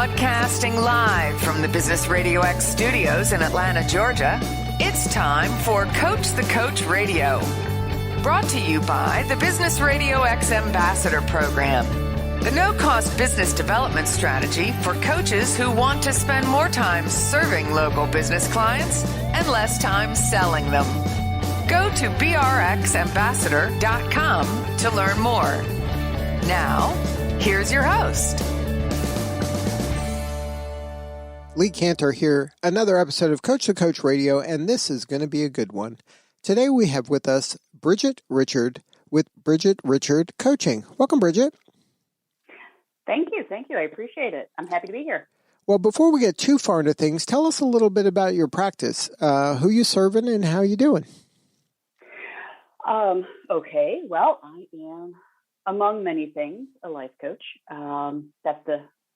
Broadcasting live from the Business RadioX studios in Atlanta, Georgia, it's time for Coach the Coach Radio. Brought to you by the Business RadioX Ambassador Program, the no-cost business development strategy for coaches who want to spend more time serving local business clients and less time selling them. Go to brxambassador.com to learn more. Now, here's your host. Lee Cantor here, another episode of Coach the Coach Radio, and this is going to be a good one. Today we have with us Bridget Richard with Bridget Richard Coaching. Welcome, Bridget. Thank you. I appreciate it. I'm happy to be here. Well, before we get too far into things, tell us a little bit about your practice, who you serving and how you doing. Okay. Well, I am, among many things, a life coach. That's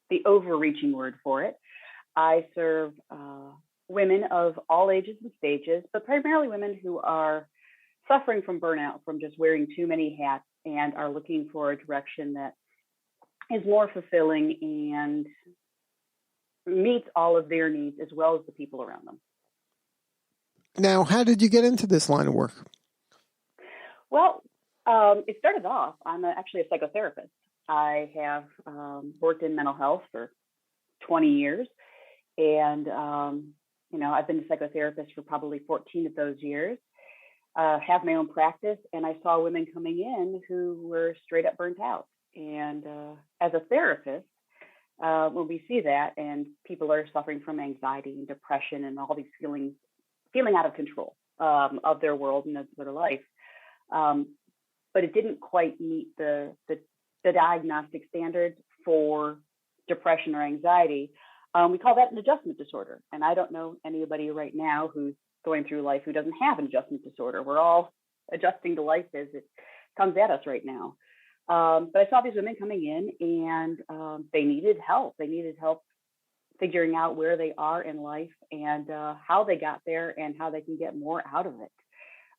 the overreaching word for it. I serve women of all ages and stages, but primarily women who are suffering from burnout, from just wearing too many hats, and are looking for a direction that is more fulfilling and meets all of their needs as well as the people around them. Now, how did you get into this line of work? Well, it started off, I'm actually a psychotherapist. I have worked in mental health for 20 years. And, I've been a psychotherapist for probably 14 of those years, have my own practice, and I saw women coming in who were straight up burnt out. And as a therapist, when we see that and people are suffering from anxiety and depression and all these feeling out of control of their world and of their life, but it didn't quite meet the diagnostic standards for depression or anxiety. We call that an adjustment disorder. And I don't know anybody right now who's going through life who doesn't have an adjustment disorder. We're all adjusting to life as it comes at us right now. But I saw these women coming in and they needed help. They needed help figuring out where they are in life and how they got there and how they can get more out of it.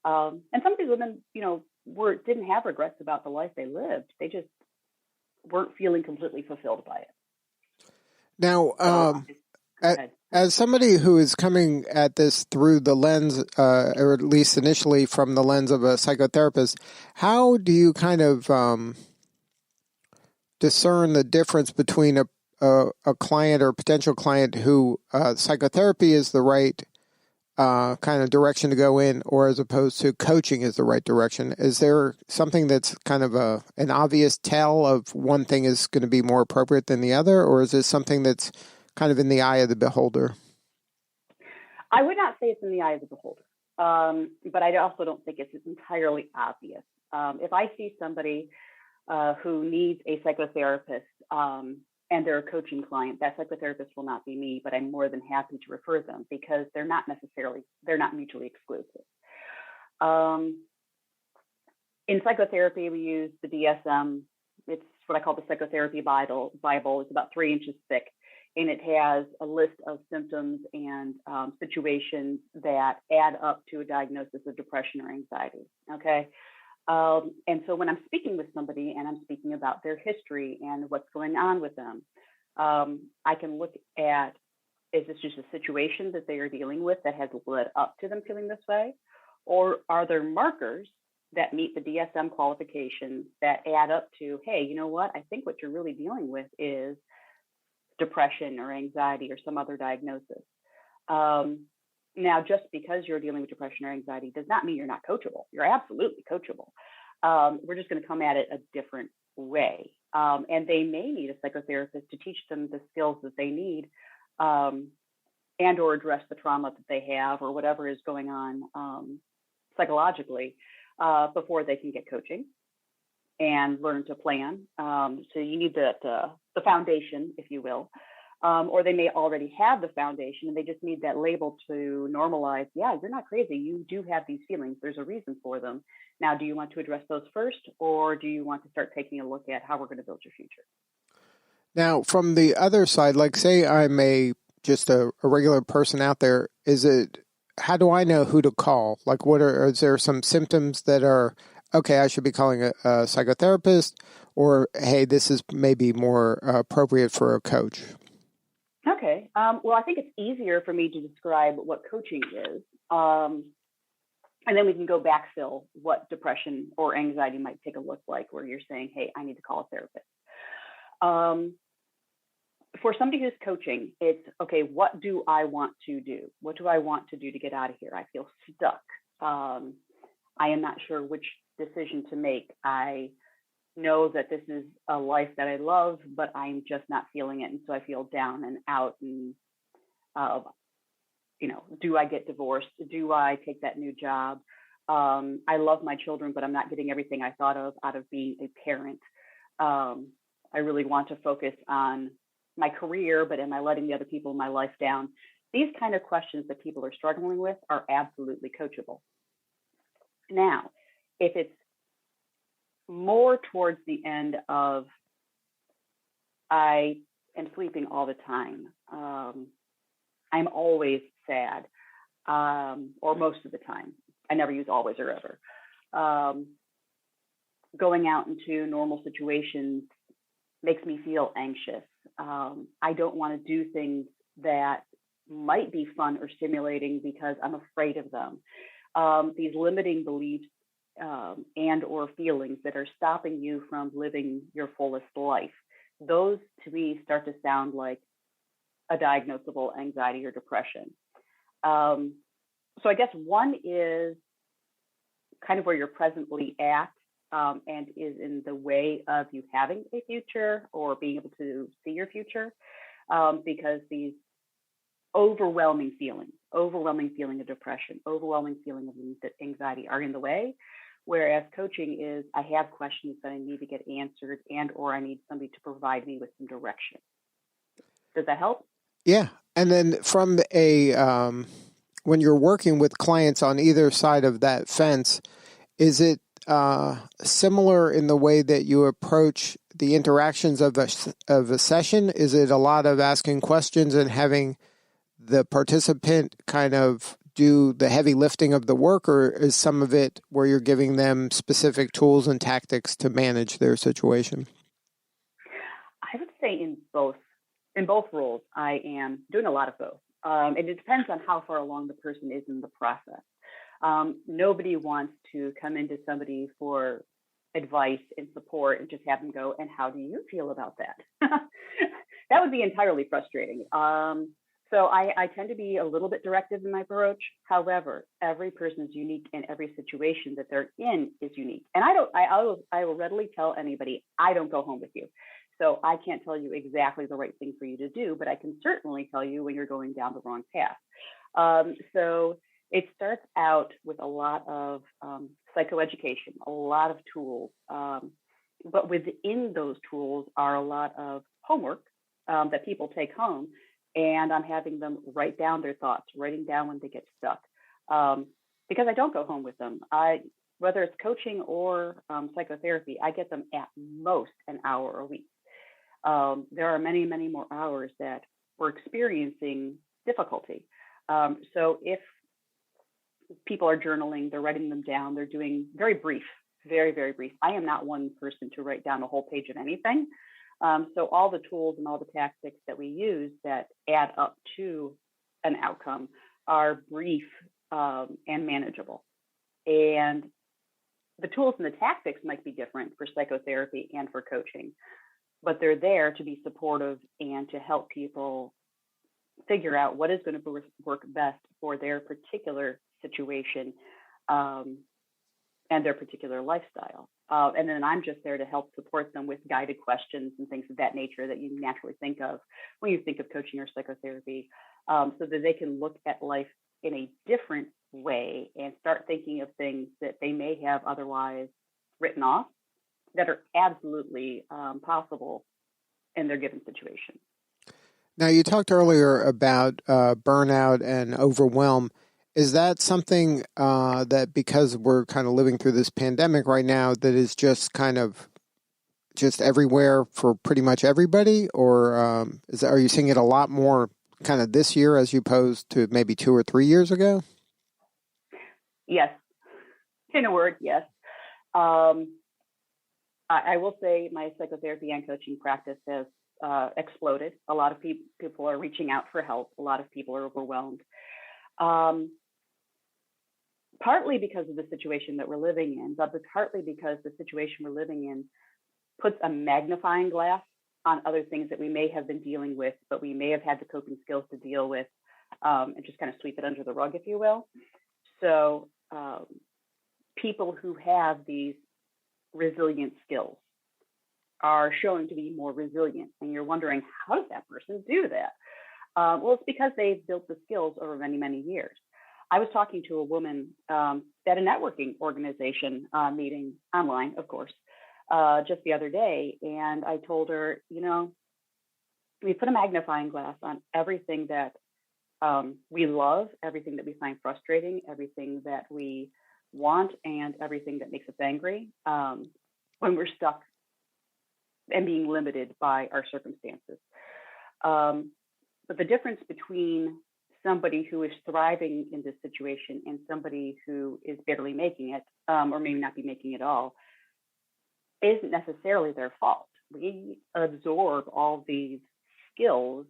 And some of these women, didn't have regrets about the life they lived. They just weren't feeling completely fulfilled by it. Now, as somebody who is coming at this through the lens, or at least initially from the lens of a psychotherapist, how do you kind of discern the difference between a client or potential client who psychotherapy is the right kind of direction to go in, or as opposed to coaching is the right direction? Is there something that's kind of an obvious tell of one thing is going to be more appropriate than the other, or is this something that's kind of in the eye of the beholder? I would not say it's in the eye of the beholder, but I also don't think it's entirely obvious. If I see somebody who needs a psychotherapist and they're a coaching client, that psychotherapist will not be me, but I'm more than happy to refer them because they're not mutually exclusive. In psychotherapy, we use the DSM. It's what I call the Psychotherapy Bible. It's about 3 inches thick, and it has a list of symptoms and situations that add up to a diagnosis of depression or anxiety, okay? And so when I'm speaking with somebody and I'm speaking about their history and what's going on with them, I can look at, is this just a situation that they are dealing with that has led up to them feeling this way? Or are there markers that meet the DSM qualifications that add up to, hey, you know what? I think what you're really dealing with is depression or anxiety or some other diagnosis. Now, just because you're dealing with depression or anxiety does not mean you're not coachable. You're absolutely coachable. We're just going to come at it a different way. And they may need a psychotherapist to teach them the skills that they need and or address the trauma that they have or whatever is going on psychologically before they can get coaching and learn to plan. So you need the foundation, if you will. Or they may already have the foundation and they just need that label to normalize, yeah, you're not crazy. You do have these feelings. There's a reason for them. Now, do you want to address those first, or do you want to start taking a look at how we're going to build your future? Now, from the other side, like say I'm just a regular person out there, how do I know who to call? Like is there some symptoms that are, okay, I should be calling a psychotherapist, or hey, this is maybe more appropriate for a coach? Okay. Well, I think it's easier for me to describe what coaching is. And then we can go backfill what depression or anxiety might take a look like, where you're saying, hey, I need to call a therapist. For somebody who's coaching, it's, okay, what do I want to do? What do I want to do to get out of here? I feel stuck. I am not sure which decision to make. I know that this is a life that I love, but I'm just not feeling it. And so I feel down and out. And, do I get divorced? Do I take that new job? I love my children, but I'm not getting everything I thought of out of being a parent. I really want to focus on my career, but am I letting the other people in my life down? These kind of questions that people are struggling with are absolutely coachable. Now, if it's more towards the end of, I am sleeping all the time, I'm always sad, or most of the time. I never use always or ever. Going out into normal situations makes me feel anxious. I don't want to do things that might be fun or stimulating because I'm afraid of them. These limiting beliefs and or feelings that are stopping you from living your fullest life, those to me start to sound like a diagnosable anxiety or depression. So I guess one is kind of where you're presently at, and is in the way of you having a future or being able to see your future, because these overwhelming feeling of depression, overwhelming feeling of anxiety are in the way. Whereas coaching is, I have questions that I need to get answered, and or I need somebody to provide me with some direction. Does that help? Yeah. And then from when you're working with clients on either side of that fence, is it similar in the way that you approach the interactions of a session? Is it a lot of asking questions and having the participant kind of do the heavy lifting of the work, or is some of it where you're giving them specific tools and tactics to manage their situation? I would say in both roles, I am doing a lot of both. And it depends on how far along the person is in the process. Nobody wants to come into somebody for advice and support and just have them go, and how do you feel about that? That would be entirely frustrating. So I tend to be a little bit directive in my approach. However, every person is unique, and every situation that they're in is unique. And I will readily tell anybody, I don't go home with you. So I can't tell you exactly the right thing for you to do, but I can certainly tell you when you're going down the wrong path. So it starts out with a lot of psychoeducation, a lot of tools, but within those tools are a lot of homework that people take home, and I'm having them write down their thoughts, writing down when they get stuck, because I don't go home with them. Whether it's coaching or psychotherapy, I get them at most an hour a week. There are many, many more hours that we're experiencing difficulty. So if people are journaling, they're writing them down, they're doing very brief, very, very brief. I am not one person to write down a whole page of anything. So all the tools and all the tactics that we use that add up to an outcome are brief and manageable. And the tools and the tactics might be different for psychotherapy and for coaching, but they're there to be supportive and to help people figure out what is going to work best for their particular situation and their particular lifestyle. And then I'm just there to help support them with guided questions and things of that nature that you naturally think of when you think of coaching or psychotherapy, so that they can look at life in a different way and start thinking of things that they may have otherwise written off that are absolutely possible in their given situation. Now, you talked earlier about burnout and overwhelm. Is that something that, because we're kind of living through this pandemic right now, that is just kind of just everywhere for pretty much everybody? Or are you seeing it a lot more kind of this year as opposed to maybe 2 or 3 years ago? Yes. In a word, yes. I will say my psychotherapy and coaching practice has exploded. A lot of people are reaching out for help. A lot of people are overwhelmed. Partly because of the situation that we're living in, but partly because the situation we're living in puts a magnifying glass on other things that we may have been dealing with, but we may have had the coping skills to deal with, and just kind of sweep it under the rug, if you will. So people who have these resilient skills are showing to be more resilient. And you're wondering, how does that person do that? Well, it's because they've built the skills over many, many years. I was talking to a woman at a networking organization meeting online, of course, just the other day. And I told her, we put a magnifying glass on everything that we love, everything that we find frustrating, everything that we want, and everything that makes us angry when we're stuck and being limited by our circumstances. But the difference between somebody who is thriving in this situation and somebody who is barely making it, or maybe not be making it at all, isn't necessarily their fault. We absorb all these skills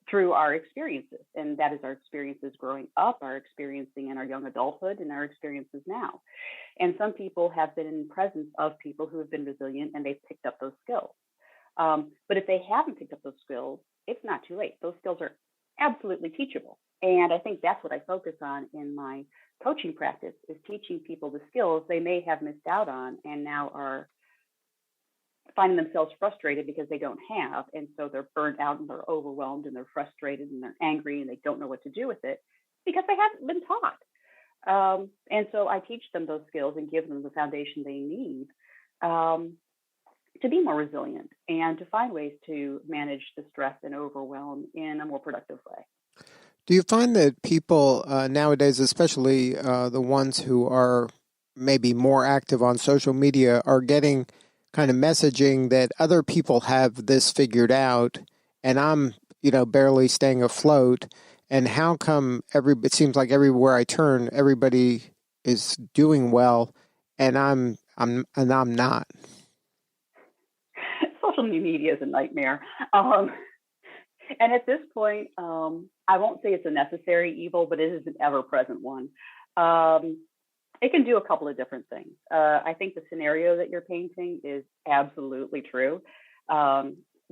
through our experiences, and that is our experiences growing up, our experiencing in our young adulthood, and our experiences now. And some people have been in presence of people who have been resilient and they've picked up those skills. But if they haven't picked up those skills, it's not too late. Those skills are absolutely teachable. And I think that's what I focus on in my coaching practice, is teaching people the skills they may have missed out on and now are finding themselves frustrated because they don't have. And so they're burnt out and they're overwhelmed and they're frustrated and they're angry and they don't know what to do with it because they haven't been taught. And so I teach them those skills and give them the foundation they need to be more resilient and to find ways to manage the stress and overwhelm in a more productive way. Do you find that people nowadays, especially the ones who are maybe more active on social media, are getting kind of messaging that other people have this figured out and I'm, barely staying afloat? And how come it seems like everywhere I turn, everybody is doing well and I'm not? Social media is a nightmare. And at this point, I won't say it's a necessary evil, but it is an ever-present one. It can do a couple of different things. I think the scenario that you're painting is absolutely true.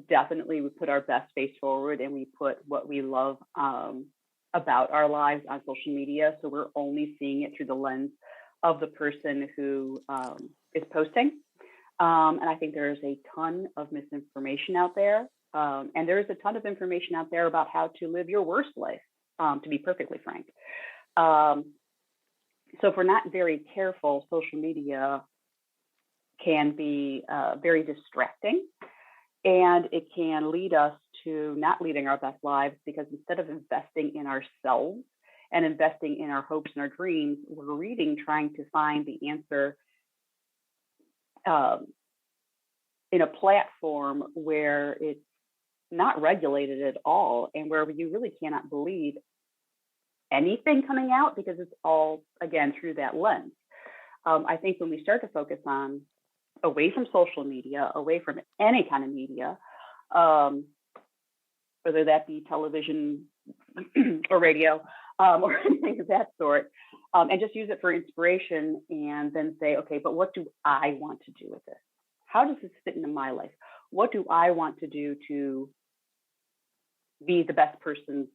Definitely, we put our best face forward and we put what we love about our lives on social media. So we're only seeing it through the lens of the person who is posting. And I think there's a ton of misinformation out there. And there's a ton of information out there about how to live your worst life, to be perfectly frank. So if we're not very careful, social media can be very distracting, and it can lead us to not leading our best lives, because instead of investing in ourselves and investing in our hopes and our dreams, we're reading, trying to find the answer in a platform where it's not regulated at all, and where you really cannot believe anything coming out because it's all, again, through that lens. I think when we start to focus on away from social media, away from any kind of media, whether that be television or radio or anything of that sort, and just use it for inspiration, and then say, okay, but what do I want to do with this? How does this fit into my life? What do I want to do to be the best person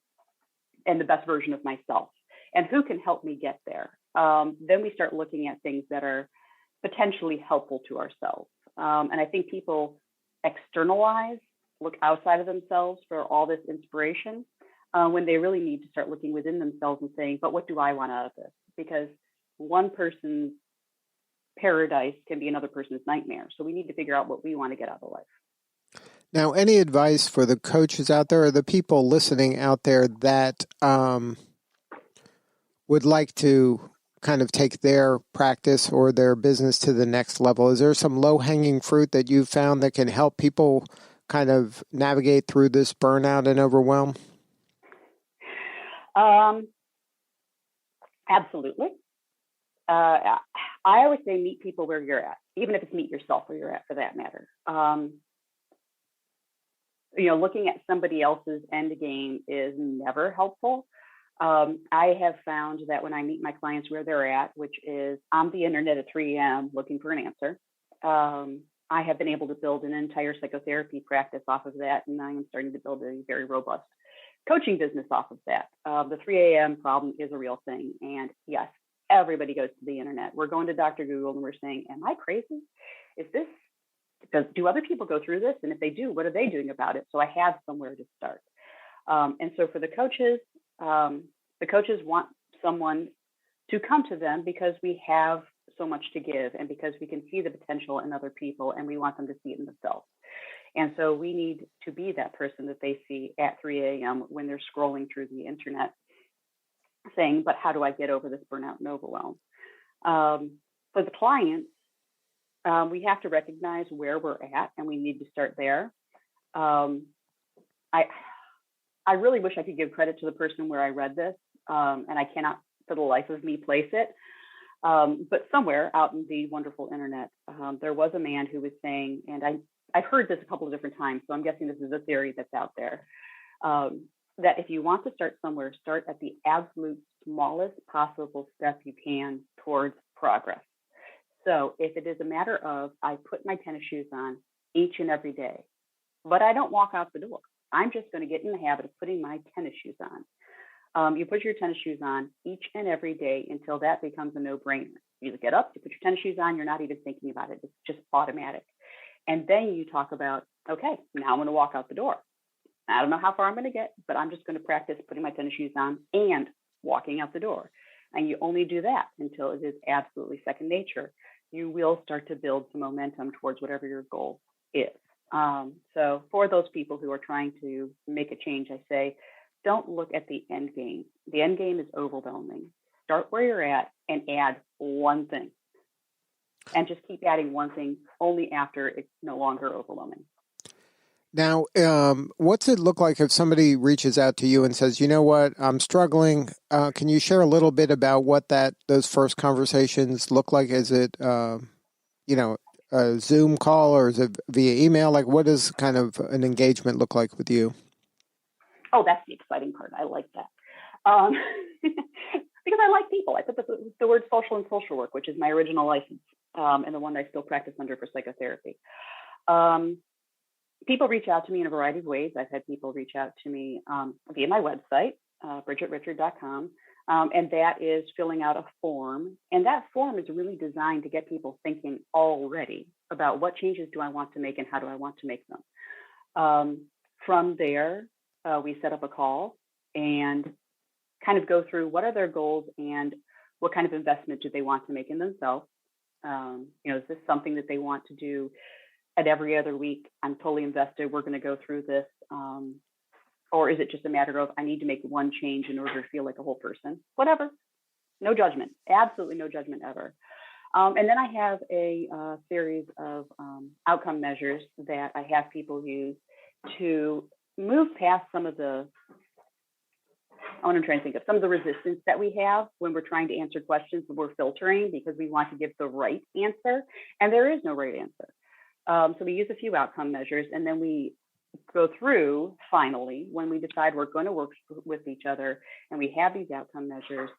and the best version of myself? And who can help me get there? Then we start looking at things that are potentially helpful to ourselves. And I think people externalize, look outside of themselves for all this inspiration, when they really need to start looking within themselves and saying, but what do I want out of this? Because one person's paradise can be another person's nightmare. So we need to figure out what we want to get out of life. Now, any advice for the coaches out there or the people listening out there that would like to kind of take their practice or their business to the next level? Is there some low-hanging fruit that you've found that can help people kind of navigate through this burnout and overwhelm? Absolutely. I always say meet people where you're at, even if it's meet yourself where you're at, for that matter. looking at somebody else's end game is never helpful. I have found that when I meet my clients where they're at, which is on the internet at 3 a.m. looking for an answer, I have been able to build an entire psychotherapy practice off of that. And I am starting to build a very robust coaching business off of that. The 3 a.m. problem is a real thing. And yes, everybody goes to the internet. We're going to Dr. Google and we're saying, am I crazy? Do other people go through this? And if they do, what are they doing about it? So I have somewhere to start. And so for the coaches want someone to come to them because we have so much to give and because we can see the potential in other people and we want them to see it in themselves. And so we need to be that person that they see at 3 a.m. when they're scrolling through the internet saying, but how do I get over this burnout and overwhelm? For the clients, we have to recognize where we're at and we need to start there. I really wish I could give credit to the person where I read this, and I cannot for the life of me place it. But somewhere out in the wonderful internet, there was a man who was saying, and I've heard this a couple of different times, so I'm guessing this is a theory that's out there, that if you want to start somewhere, start at the absolute smallest possible step you can towards progress. So if it is a matter of, I put my tennis shoes on each and every day, but I don't walk out the door. I'm just going to get in the habit of putting my tennis shoes on. You put your tennis shoes on each and every day until that becomes a no-brainer. You get up, you put your tennis shoes on, you're not even thinking about it. It's just automatic. And then you talk about, okay, now I'm going to walk out the door. I don't know how far I'm going to get, but I'm just going to practice putting my tennis shoes on and walking out the door. And you only do that until it is absolutely second nature. You will start to build some momentum towards whatever your goal is. So for those people who are trying to make a change, I say, don't look at the end game. The end game is overwhelming. Start where you're at and add one thing. And just keep adding one thing only after it's no longer overwhelming. Now, what's it look like if somebody reaches out to you and says, you know what, I'm struggling. Can you share a little bit about what those first conversations look like? Is it, a Zoom call or is it via email? Like, what does kind of an engagement look like with you? Oh, that's the exciting part. I like that. Because I like people. I put the word social and social work, which is my original license, and the one I still practice under for psychotherapy. People reach out to me in a variety of ways. I've had people reach out to me via my website, BridgetRichard.com, and that is filling out a form. And that form is really designed to get people thinking already about what changes do I want to make and how do I want to make them. From there, we set up a call and kind of go through what are their goals and what kind of investment do they want to make in themselves. Is this something that they want to do at every other week? I'm totally invested. We're going to go through this. Or is it just a matter of I need to make one change in order to feel like a whole person? Whatever. No judgment. Absolutely no judgment ever. And then I have a series of outcome measures that I have people use to move past some of the, I'm trying to think of some of the resistance that we have when we're trying to answer questions that we're filtering because we want to give the right answer. And there is no right answer. So we use a few outcome measures and then we go through finally when we decide we're going to work with each other and we have these outcome measures.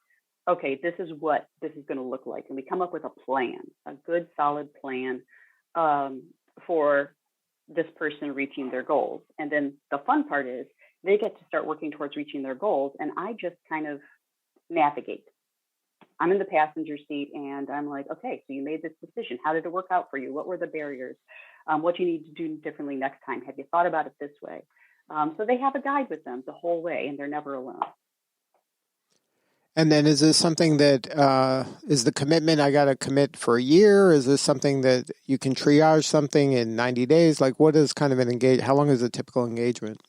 Okay, this is what this is going to look like. And we come up with a plan, a good solid plan for this person reaching their goals. And then the fun part is they get to start working towards reaching their goals. And I just kind of navigate. I'm in the passenger seat and I'm like, okay, so you made this decision. How did it work out for you? What were the barriers? What do you need to do differently next time? Have you thought about it this way? So they have a guide with them the whole way and they're never alone. And then is this something that is the commitment, I got to commit for a year? Is this something that you can triage something in 90 days? Like what is kind of how long is a typical engagement?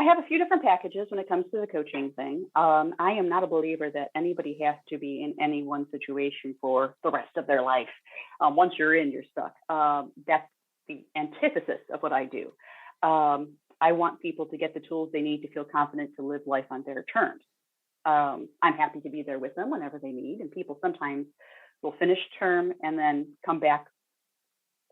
I have a few different packages when it comes to the coaching thing. I am not a believer that anybody has to be in any one situation for the rest of their life. Once you're in, you're stuck. That's the antithesis of what I do. I want people to get the tools they need to feel confident to live life on their terms. I'm happy to be there with them whenever they need. And people sometimes will finish term and then come back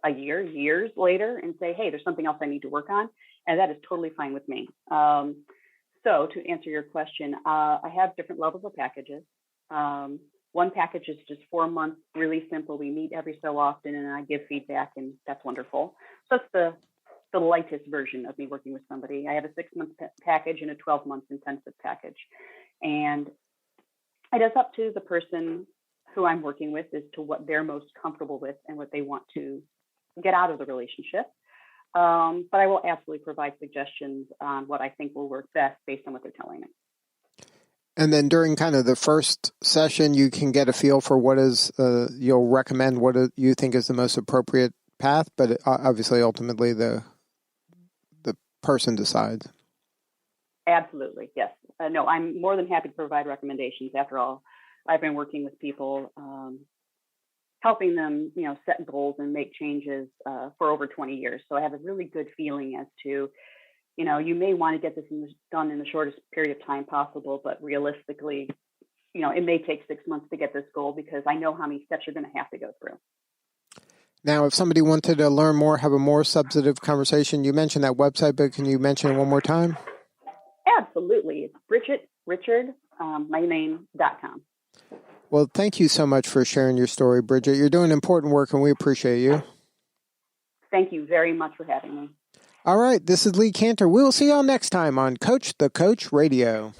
a year, years later, and say, hey, there's something else I need to work on. And that is totally fine with me. So to answer your question, I have different levels of packages. One package is just 4 months, really simple. We meet every so often and I give feedback, and that's wonderful. So that's the lightest version of me working with somebody. I have a 6-month package and a 12-month intensive package. And it is up to the person who I'm working with as to what they're most comfortable with and what they want to get out of the relationship. But I will absolutely provide suggestions on what I think will work best based on what they're telling me. And then during kind of the first session, you can get a feel for what is, you'll recommend what you think is the most appropriate path, but obviously ultimately the person decides. Absolutely, yes. No, I'm more than happy to provide recommendations. After all, I've been working with people, helping them, set goals and make changes for over 20 years. So I have a really good feeling as to, you may want to get this done in the shortest period of time possible, but realistically, it may take 6 months to get this goal because I know how many steps you're going to have to go through. Now, if somebody wanted to learn more, have a more substantive conversation, you mentioned that website, but can you mention it one more time? Absolutely. It's Bridget Richard, myname.com. Well, thank you so much for sharing your story, Bridget. You're doing important work and we appreciate you. Thank you very much for having me. All right. This is Lee Cantor. We will see y'all next time on Coach the Coach Radio.